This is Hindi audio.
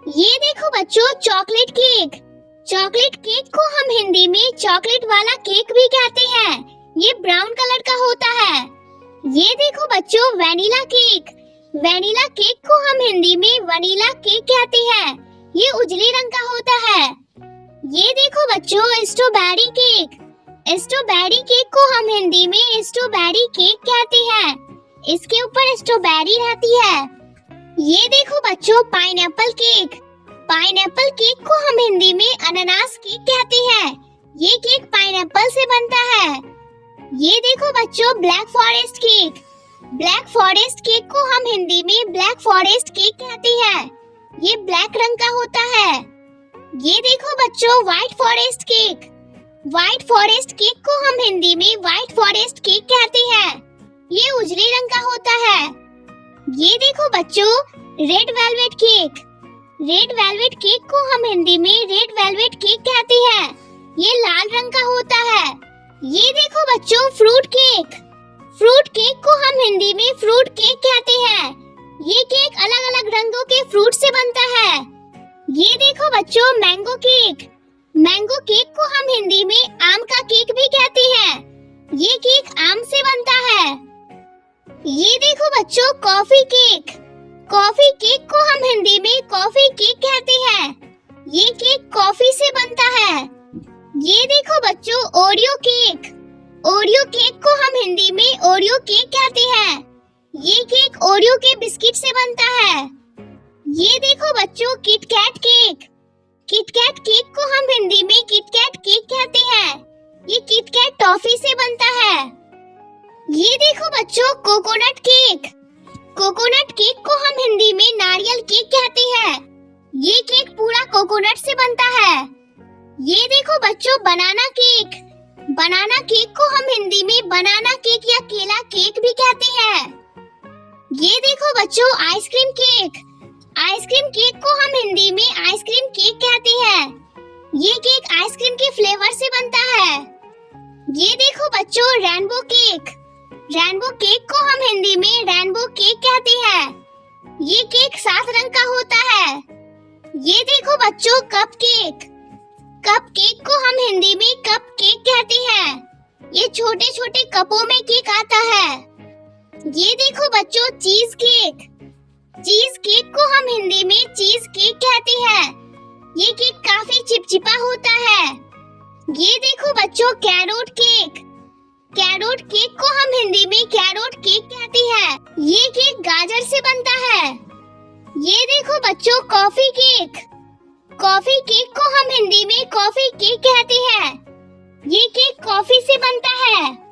ये देखो बच्चों, चॉकलेट केक। चॉकलेट केक को हम हिंदी में चॉकलेट वाला केक भी कहते हैं। ये ब्राउन कलर का होता है। ये देखो बच्चों, वैनिला केक। वैनिला केक को हम हिंदी में वनीला केक कहते हैं। ये उजले रंग का होता है। ये देखो बच्चों, स्ट्रॉबेरी केक। स्ट्रॉबेरी केक को हम हिंदी में स्ट्रॉबेरी केक कहते हैं। इसके ऊपर स्ट्रॉबेरी रहती है। ये देखो बच्चों, पाइनएप्पल केक। पाइनएप्पल केक को हम हिंदी में अनानास केक कहते हैं। ये केक पाइनएप्पल से बनता है। ये देखो बच्चों, black forest cake. Black forest cake को हम हिंदी में ब्लैक फॉरेस्ट केक कहते हैं। ये ब्लैक रंग का होता है। ये देखो बच्चों, white forest cake. White forest cake को हम हिंदी में व्हाइट फॉरेस्ट केक कहते हैं। ये उजले रंग का होता है। ये देखो बच्चों, red velvet cake. Red velvet cake को हम हिंदी में रेड वेलवेट केक कहते हैं। ये लाल रंग का होता है। ये देखो बच्चों, फ्रूट केक। फ्रूट केक को हम हिंदी में फ्रूट केक कहते हैं। ये केक अलग अलग रंगों के फ्रूट से बनता है। ये देखो बच्चों, मैंगो केक। मैंगो केक को हम हिंदी में आम का केक भी कहते हैं। ये केक आम से बनता है। ये देखो बच्चों, कॉफी केक। कॉफी केक को हम हिंदी में कॉफी केक कहते हैं। ये केक कॉफी से बनता है। ये देखो बच्चों, ओरियो केक। ओरियो केक को हम हिंदी में ओरियो केक कहते हैं। ये केक ओरियो के बिस्किट से बनता है। ये देखो बच्चों, किटकैट केक। किटकैट केक को हम हिंदी में किटकैट केक कहते हैं। ये किटकैट टॉफी से बनता है। ये देखो बच्चों, कोकोनट केक। कोकोनट केक को हम हिंदी में नारियल केक कहते हैं। ये केक पूरा कोकोनट से बनता है। ये देखो बच्चों, बनाना केक। बनाना केक को हम हिंदी में बनाना केक या केला केक भी कहते हैं। ये देखो बच्चों, आइसक्रीम केक। आइसक्रीम केक को हम हिंदी में आइसक्रीम केक कहते हैं। ये केक आइसक्रीम के फ्लेवर से बनता है। ये देखो बच्चों, रेनबो केक। रेनबो केक को हम हिंदी में रेनबो केक कहते हैं। ये केक 7 रंग का होता है। ये देखो बच्चों, कप केक। कप केक को हम हिंदी में कप केक कहते हैं। ये छोटे छोटे कपों में केक आता है। ये देखो बच्चों, चीज केक। चीज केक को हम हिंदी में चीज केक कहते हैं। ये केक काफी चिपचिपा होता है। ये देखो बच्चों, कैरोट केक। कैरोट केक को हम हिंदी में कैरोट केक कहते हैं। ये केक गाजर से बनता है। ये देखो बच्चों, कॉफी केक। कॉफी केक को हम हिंदी में कॉफी केक कहते हैं। ये केक कॉफी से बनता है।